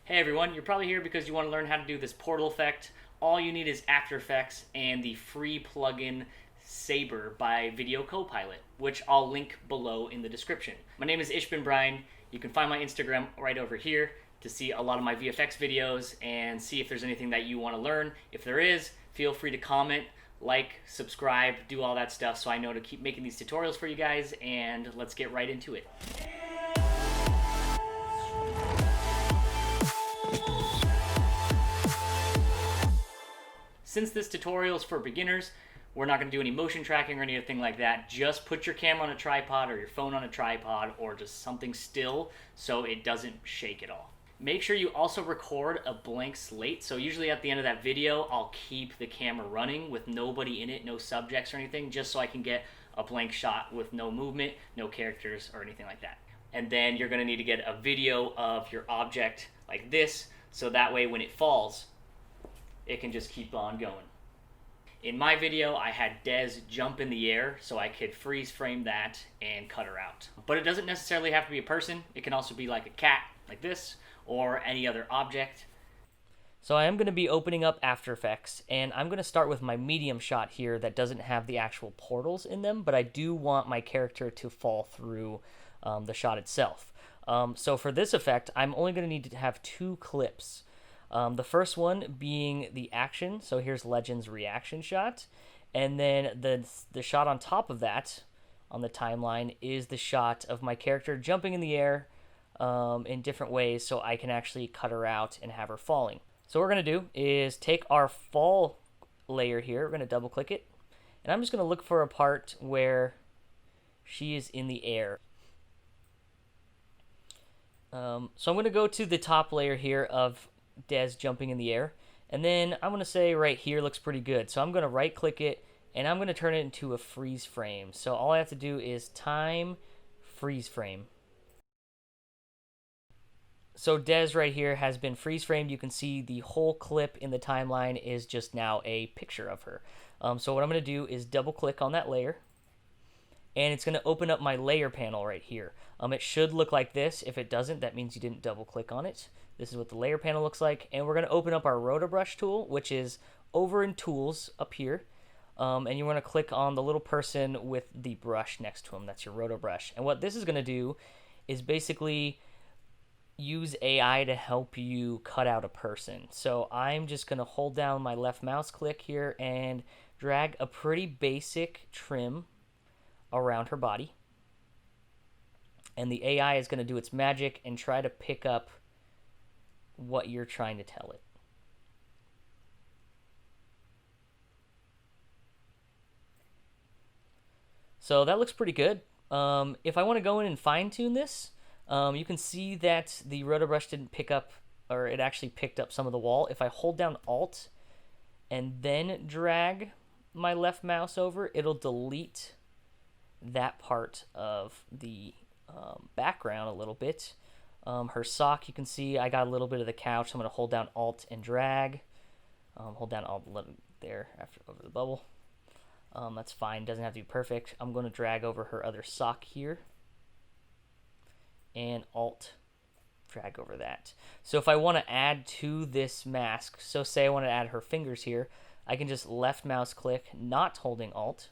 Hey everyone, you're probably here because you want to learn how to do this portal effect. All you need is After Effects and the free plugin Saber by Video Copilot, which I'll link below in the description. My name is Ishbin Brian. You can find my Instagram right over here to see a lot of my VFX videos and see if there's anything that you want to learn. If there is, feel free to comment, like, subscribe, do all that stuff so I know to keep making these tutorials for you guys, and let's get right into it. Since this tutorial is for beginners, we're not going to do any motion tracking or anything like that. Just put your camera on a tripod or your phone on a tripod or just something still so it doesn't shake at all. Make sure you also record a blank slate. So usually at the end of that video, I'll keep the camera running with nobody in it, no subjects or anything, just so I can get a blank shot with no movement, no characters or anything like that. And then you're going to need to get a video of your object like this, so that way when it falls, it can just keep on going. In my video, I had Des jump in the air so I could freeze frame that and cut her out. But it doesn't necessarily have to be a person. It can also be like a cat, like this, or any other object. So I am going to be opening up After Effects, and I'm going to start with my medium shot here that doesn't have the actual portals in them, but I do want my character to fall through the shot itself. So for this effect, I'm only going to need to have 2 clips. The first one being the action, so here's Legend's reaction shot, and then the shot on top of that, on the timeline, is the shot of my character jumping in the air in different ways so I can actually cut her out and have her falling. So what we're going to do is take our fall layer here, we're going to double click it, and I'm just going to look for a part where she is in the air. So I'm going to go to the top layer here of Des jumping in the air, and then I'm going to say right here looks pretty good, so I'm going to right click it and I'm going to turn it into a freeze frame. So all I have to do is time freeze frame. So Des right here has been freeze framed. You can see the whole clip in the timeline is just now a picture of her. So what I'm going to do is double click on that layer, and it's going to open up my layer panel right here. It should look like this. If it doesn't, that means you didn't double click on it. This is what the layer panel looks like, and we're going to open up our rota brush tool, which is over in tools up here, and you want to click on the little person with the brush next to him. That's your rota brush. And what this is going to do is basically use AI to help you cut out a person. So I'm just going to hold down my left mouse click here and drag a pretty basic trim around her body, and the AI is going to do its magic and try to pick up what you're trying to tell it. So that looks pretty good. If I want to go in and fine-tune this, you can see that the roto brush didn't pick up, or it actually picked up some of the wall. If I hold down Alt and then drag my left mouse over, it'll delete that part of the background a little bit. Her sock, you can see I got a little bit of the couch. I'm going to hold down Alt and drag. Hold down Alt there after over the bubble. That's fine. Doesn't have to be perfect. I'm going to drag over her other sock here, and Alt drag over that. So if I want to add to this mask, so say I want to add her fingers here, I can just left mouse click, not holding Alt,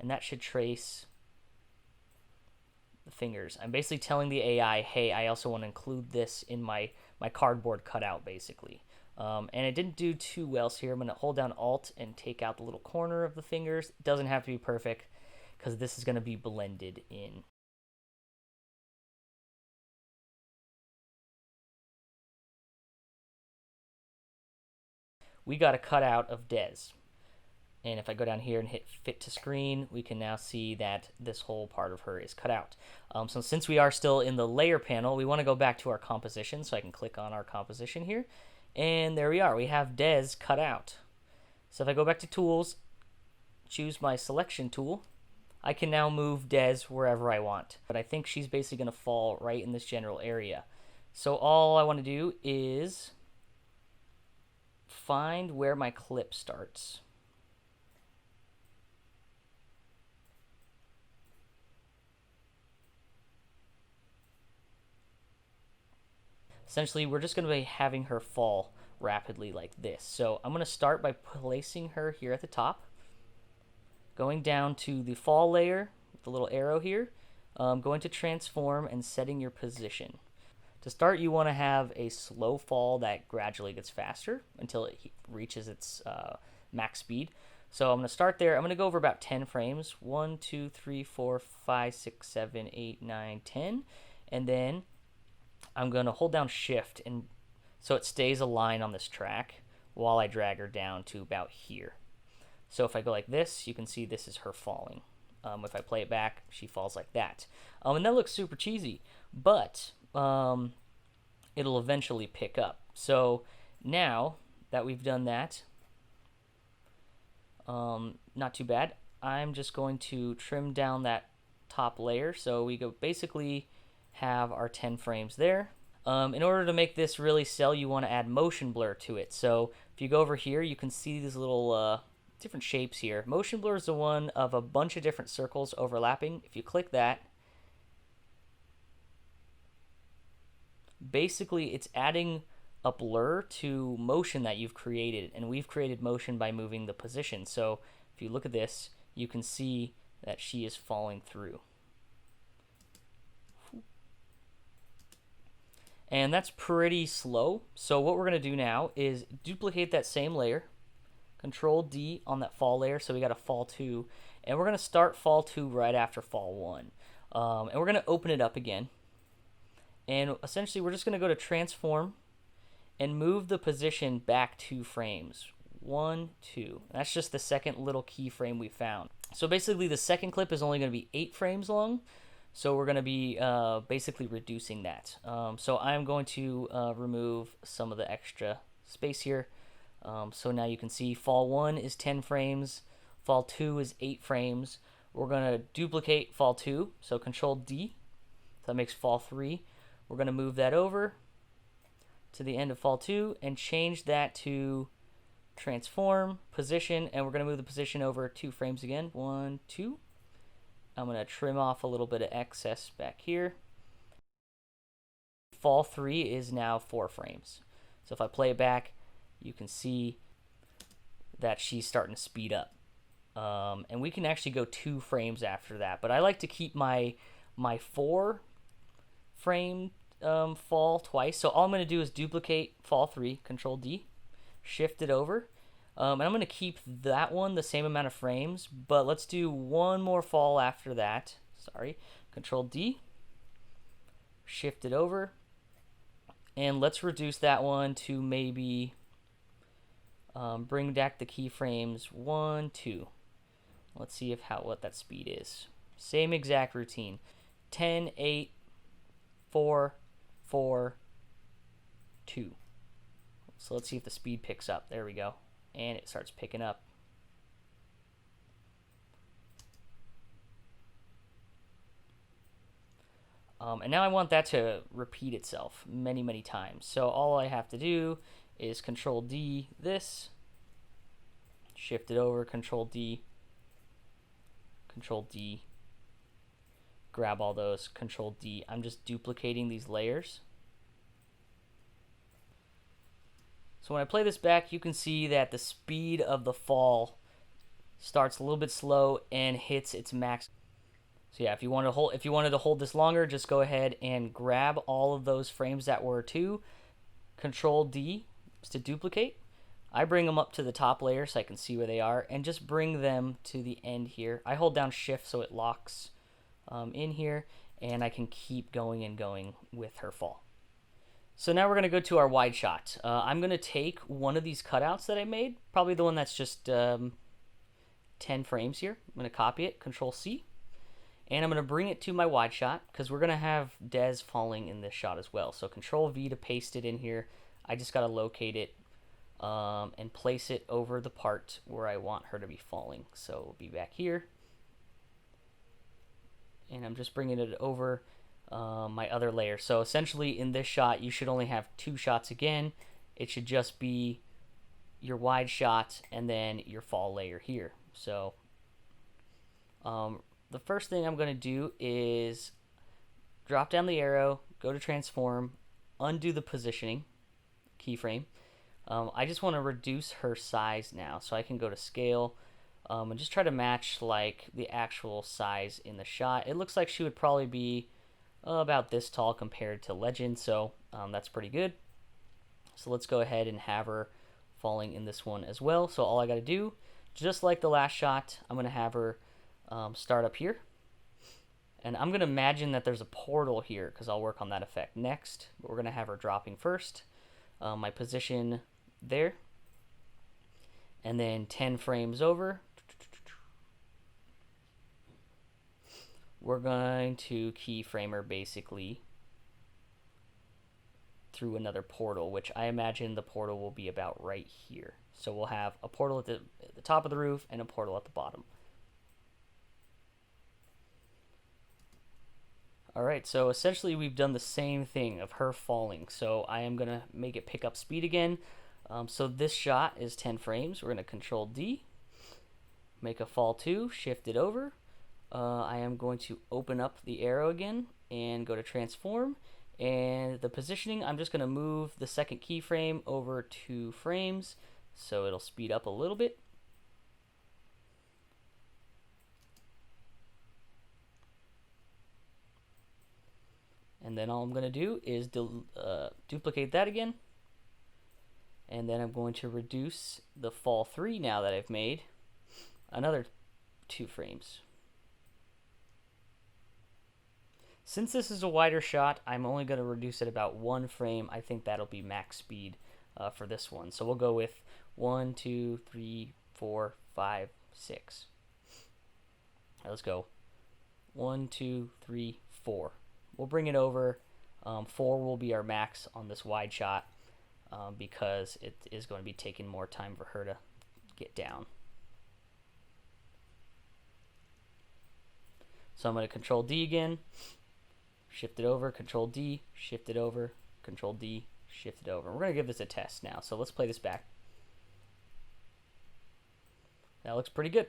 and that should trace the fingers. I'm basically telling the AI, hey, I also want to include this in my cardboard cutout, basically. And it didn't do too well, so here I'm going to hold down Alt and take out the little corner of the fingers. It doesn't have to be perfect because this is going to be blended in. We got a cutout of Des. And if I go down here and hit fit to screen, we can now see that this whole part of her is cut out. So since we are still in the layer panel, we want to go back to our composition. So I can click on our composition here. And there we are. We have Des cut out. So if I go back to tools, choose my selection tool, I can now move Des wherever I want. But I think she's basically going to fall right in this general area. So all I want to do is find where my clip starts. essentially we're just going to be having her fall rapidly like this. So I'm going to start by placing her here at the top, going down to the fall layer, the little arrow here, going to transform and setting your position. To start, you want to have a slow fall that gradually gets faster until it reaches its max speed. So I'm going to start there. I'm going to go over about 10 frames. 1, 2, 3, 4, 5, 6, 7, 8, 9, 10. And then I'm going to hold down shift and so it stays aligned on this track while I drag her down to about here. So if I go like this, you can see this is her falling. If I play it back, she falls like that. And that looks super cheesy, but it'll eventually pick up. So now that we've done that, not too bad. I'm just going to trim down that top layer. So we go basically have our 10 frames there. In order to make this really sell, you want to add motion blur to it. So if you go over here, you can see these little different shapes here. Motion blur is the one of a bunch of different circles overlapping. If you click that, basically it's adding a blur to motion that you've created, and we've created motion by moving the position. So if you look at this, you can see that she is falling through. And that's pretty slow. So what we're going to do now is duplicate that same layer, Control D on that fall layer. So we got a fall 2, and we're going to start fall 2 right after fall 1. And we're going to open it up again. And essentially we're just going to go to transform and move the position back 2 frames. 1, 2. That's just the second little keyframe we found. So basically the second clip is only going to be 8 frames long. So we're going to be basically reducing that. So I'm going to remove some of the extra space here. So now you can see fall 1 is 10 frames. Fall 2 is 8 frames. We're going to duplicate fall 2. So Control D. So that makes fall 3. We're going to move that over to the end of fall 2 and change that to transform, position, and we're going to move the position over 2 frames again. 1, 2. I'm going to trim off a little bit of excess back here. Fall 3 is now 4 frames. So if I play it back, you can see that she's starting to speed up. And we can actually go 2 frames after that. But I like to keep my 4 frame fall twice. So all I'm going to do is duplicate fall 3, Control D, shift it over. And I'm going to keep that one the same amount of frames, but let's do one more fall after that. Sorry. Control D, shift it over, and let's reduce that one to maybe bring back the keyframes 1, 2. Let's see what that speed is. Same exact routine. 10, 8, 4, 4, 2. So let's see if the speed picks up. There we go. And it starts picking up. And now I want that to repeat itself many, many times. So all I have to do is Control D this, shift it over, Control D, grab all those, Control D. I'm just duplicating these layers. So when I play this back, you can see that the speed of the fall starts a little bit slow and hits its max. So yeah, if you wanted to hold this longer, just go ahead and grab all of those frames that were 2, Control D to duplicate. I bring them up to the top layer so I can see where they are, and just bring them to the end here. I hold down shift so it locks in here, and I can keep going and going with her fall. So now we're going to go to our wide shot. I'm going to take one of these cutouts that I made, probably the one that's just 10 frames here. I'm going to copy it, Control C, and I'm going to bring it to my wide shot because we're going to have Des falling in this shot as well. So Control V to paste it in here. I just got to locate it and place it over the part where I want her to be falling. So we'll be back here, and I'm just bringing it over my other layer. So essentially in this shot you should only have 2 shots again. It should just be your wide shot and then your fall layer here. So the first thing I'm going to do is drop down the arrow, go to transform, undo the positioning keyframe. I just want to reduce her size now, so I can go to scale and just try to match like the actual size in the shot. It looks like she would probably be about this tall compared to Legend, so that's pretty good. So let's go ahead and have her falling in this one as well. So all I got to do, just like the last shot, I'm going to have her start up here. And I'm going to imagine that there's a portal here because I'll work on that effect next. But we're going to have her dropping first. My position there. And then 10 frames over, we're going to keyframe her basically through another portal, which I imagine the portal will be about right here. So we'll have a portal at the top of the roof and a portal at the bottom. Alright, so essentially we've done the same thing of her falling. So I am going to make it pick up speed again. So this shot is 10 frames. We're going to Control D, make a fall 2, shift it over. I am going to open up the arrow again and go to transform. And the positioning, I'm just going to move the second keyframe over 2 frames so it'll speed up a little bit. And then all I'm going to do is duplicate that again. And then I'm going to reduce the fall 3 now that I've made another 2 frames. Since this is a wider shot, I'm only going to reduce it about 1 frame. I think that'll be max speed for this one. So we'll go with 1, 2, 3, 4, 5, 6. All right, let's go. 1, 2, 3, 4. We'll bring it over. 4 will be our max on this wide shot because it is going to be taking more time for her to get down. So I'm going to Control D again, shift it over, Control D, shift it over, Control D, shift it over. We're going to give this a test now. So let's play this back. That looks pretty good.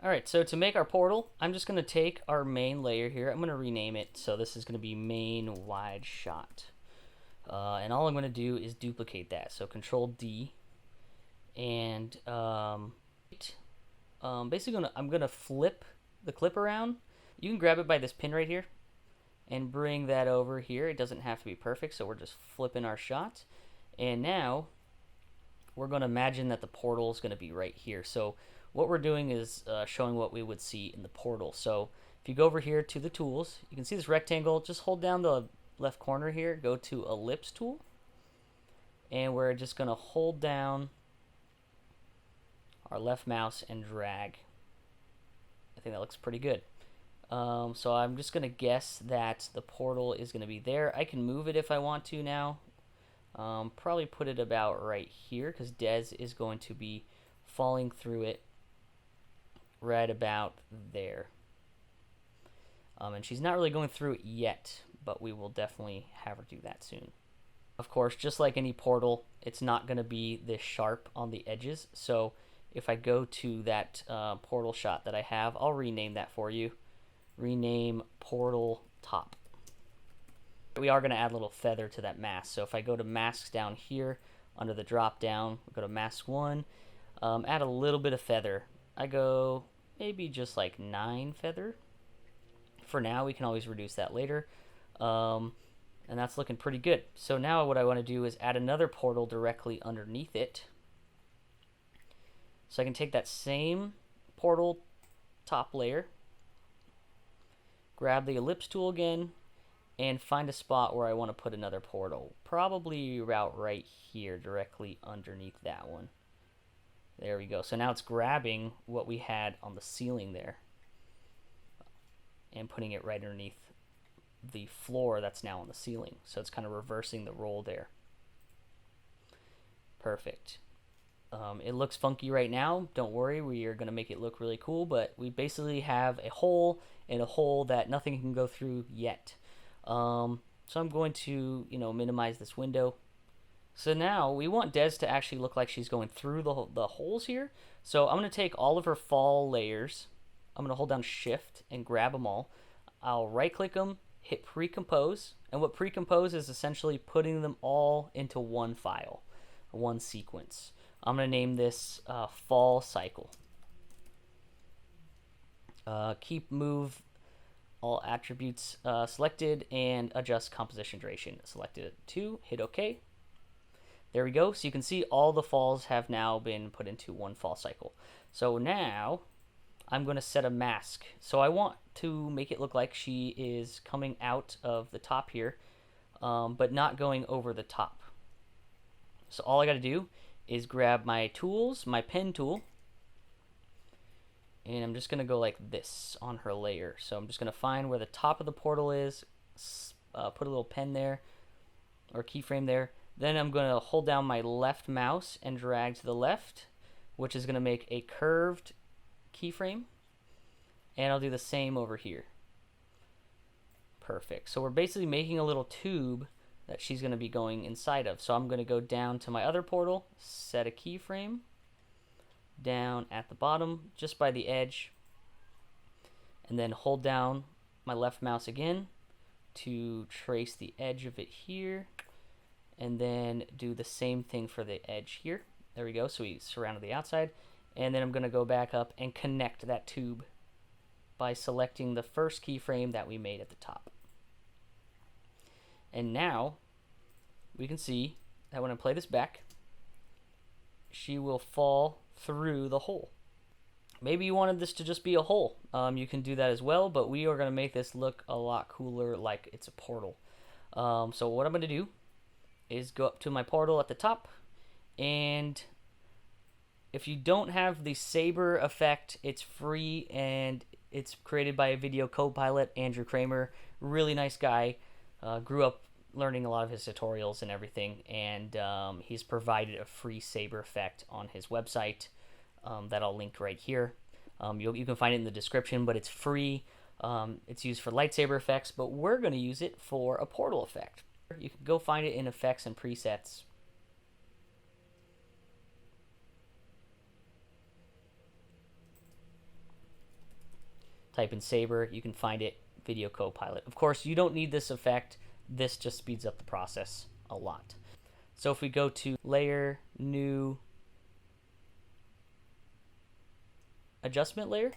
Alright, so to make our portal, I'm just going to take our main layer here. I'm going to rename it. So this is going to be main wide shot. And all I'm going to do is duplicate that. So Control D. And basically I'm going to flip the clip around. You can grab it by this pin right here and bring that over here. It doesn't have to be perfect, so we're just flipping our shot. And now we're going to imagine that the portal is going to be right here. So what we're doing is showing what we would see in the portal. So if you go over here to the tools, you can see this rectangle. Just hold down the left corner here, go to ellipse tool, and we're just going to hold down our left mouse and drag. I think that looks pretty good. So I'm just going to guess that the portal is going to be there. I can move it if I want to now. Probably put it about right here because Des is going to be falling through it right about there. And she's not really going through it yet, but we will definitely have her do that soon. Of course, just like any portal, it's not going to be this sharp on the edges. So if I go to that portal shot that I have, I'll rename that for you. Rename portal top. We are going to add a little feather to that mask. So if I go to masks down here under the drop down, go to mask 1, add a little bit of feather. I go maybe just like 9 feather. For now, we can always reduce that later. And that's looking pretty good. So now what I want to do is add another portal directly underneath it. So I can take that same portal top layer, grab the ellipse tool again, and find a spot where I want to put another portal. Probably about right here, directly underneath that one. There we go. So now it's grabbing what we had on the ceiling there and putting it right underneath the floor that's now on the ceiling. So it's kind of reversing the roll there. Perfect. It looks funky right now. Don't worry, we are going to make it look really cool, but we basically have a hole and a hole that nothing can go through yet. So I'm going to, minimize this window. So now we want Des to actually look like she's going through the holes here. So I'm going to take all of her fall layers. I'm going to hold down Shift and grab them all. I'll right click them hit pre-compose, and what pre-compose is essentially putting them all into one file, one sequence. I'm going to name this fall cycle. Keep move all attributes selected, and adjust composition duration selected at 2. Hit OK. There we go. So you can see all the falls have now been put into one fall cycle. So now I'm going to set a mask. So I want to make it look like she is coming out of the top here, but not going over the top. So all I got to do is grab my tools, my pen tool, and I'm just going to go like this on her layer. So I'm just going to find where the top of the portal is, put a little pen there, or keyframe there. Then I'm going to hold down my left mouse and drag to the left, which is going to make a curved keyframe. And I'll do the same over here. Perfect. So we're basically making a little tube that she's going to be going inside of. So I'm going to go down to my other portal, set a keyframe down at the bottom, just by the edge, and then hold down my left mouse again to trace the edge of it here, and then do the same thing for the edge here. There we go. So we surrounded the outside, and then I'm going to go back up and connect that tube by selecting the first keyframe that we made at the top. And now we can see that when I play this back, she will fall through the hole. Maybe you wanted this to just be a hole. You can do that as well, but we are going to make this look a lot cooler, like it's a portal. So what I'm going to do is go up to my portal at the top, and if you don't have the saber effect, it's free and it's created by a video co-pilot, Andrew Kramer. Really nice guy. Grew up learning a lot of his tutorials and everything, and he's provided a free saber effect on his website that I'll link right here. You can find it in the description, but it's free. It's used for lightsaber effects, but we're going to use it for a portal effect. You can go find it in effects and presets. Type in saber, you can find it, video co-pilot. Of course, you don't need this effect. This just speeds up the process a lot. So if we go to layer, new, adjustment layer,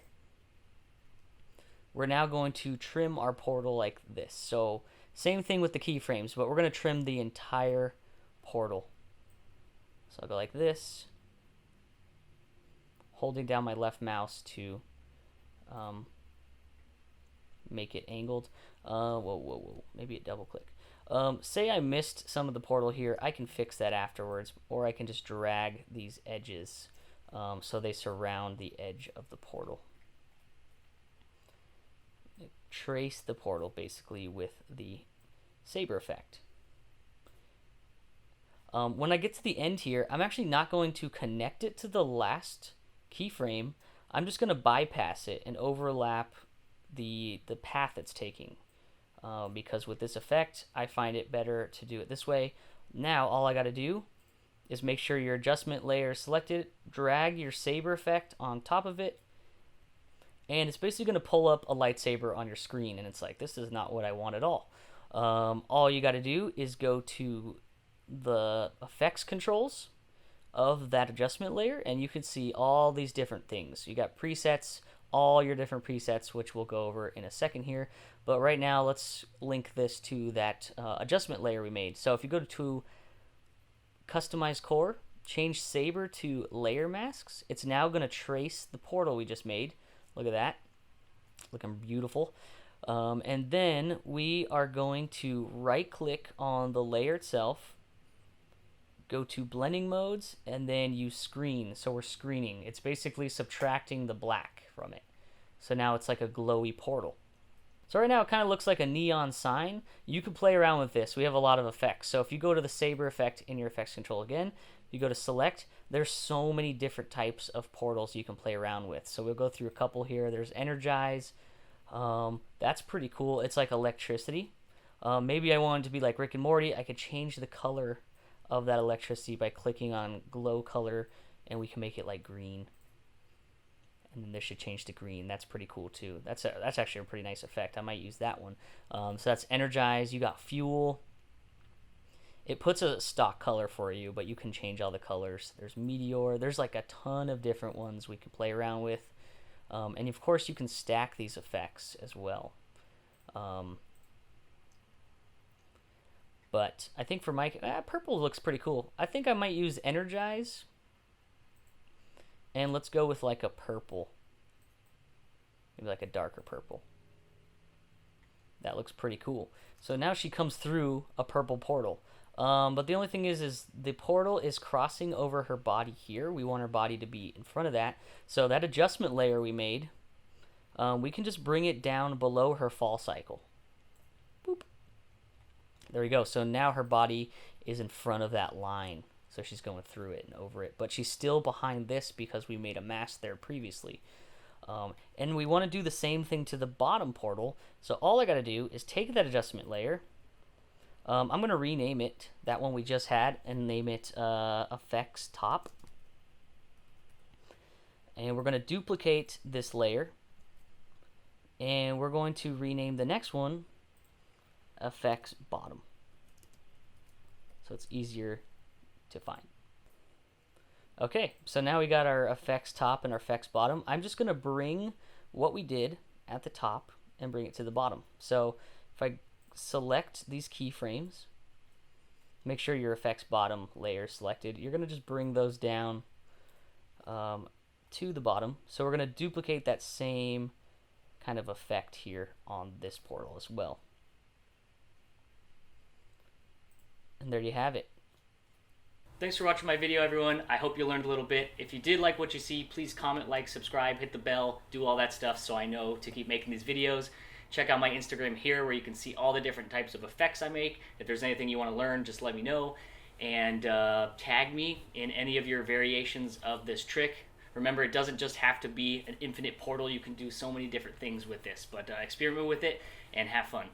we're now going to trim our portal like this. So same thing with the keyframes, but we're going to trim the entire portal. So I'll go like this, holding down my left mouse to make it angled. Whoa. Maybe a double click. Say I missed some of the portal here, I can fix that afterwards, or I can just drag these edges so they surround the edge of the portal. Trace the portal basically with the saber effect. When I get to the end here, I'm actually not going to connect it to the last keyframe. I'm just going to bypass it and overlap the path it's taking, because with this effect I find it better to do it this way. Now all I got to do is make sure your adjustment layer is selected, drag your saber effect on top of it, and it's basically going to pull up a lightsaber on your screen, and it's like, this is not what I want at all. All you got to do is go to the effects controls of that adjustment layer, and you can see all these different things. You got presets, all your different presets, which we'll go over in a second here. But right now, let's link this to that adjustment layer we made. So if you go to Customize Core, change Saber to Layer Masks, it's now going to trace the portal we just made. Look at that. Looking beautiful. And then we are going to right-click on the layer itself, go to Blending Modes, and then use Screen. So we're screening. It's basically subtracting the black from it. So now it's like a glowy portal. So right now it kind of looks like a neon sign. You can play around with this. We have a lot of effects. So if you go to the Saber effect in your effects control again, you go to Select, there's so many different types of portals you can play around with. So we'll go through a couple here. There's Energize. That's pretty cool. It's like electricity. Maybe I wanted to be like Rick and Morty. I could change the color of that electricity by clicking on glow color, and we can make it like green. and then this should change to green. That's pretty cool too. That's actually a pretty nice effect. I might use that one. So that's energize. You got fuel. It puts a stock color for you, but you can change all the colors. There's meteor. There's like a ton of different ones we can play around with. And of course you can stack these effects as well. But I think for my purple looks pretty cool. I think I might use energize. And let's go with like a purple. Maybe like a darker purple. That looks pretty cool. So now she comes through a purple portal. But the only thing is the portal is crossing over her body here. We want her body to be in front of that. So that adjustment layer we made, we can just bring it down below her fall cycle. Boop. There we go. So now her body is in front of that line. So she's going through it and over it. But she's still behind this because we made a mask there previously. And we want to do the same thing to the bottom portal. So all I got to do is take that adjustment layer. I'm going to rename it, that one we just had, and name it Effects Top. And we're going to duplicate this layer. And we're going to rename the next one Effects Bottom. So it's easier to find. Okay, so now we got our effects top and our effects bottom. I'm just going to bring what we did at the top and bring it to the bottom. So if I select these keyframes, make sure your effects bottom layer is selected. You're going to just bring those down to the bottom. So we're going to duplicate that same kind of effect here on this portal as well. And there you have it. Thanks for watching my video, everyone. I hope you learned a little bit. If you did like what you see, please comment, like, subscribe, hit the bell, do all that stuff so I know to keep making these videos. Check out my Instagram here where you can see all the different types of effects I make. If there's anything you want to learn, just let me know. And tag me in any of your variations of this trick. Remember, it doesn't just have to be an infinite portal. You can do so many different things with this. But experiment with it and have fun.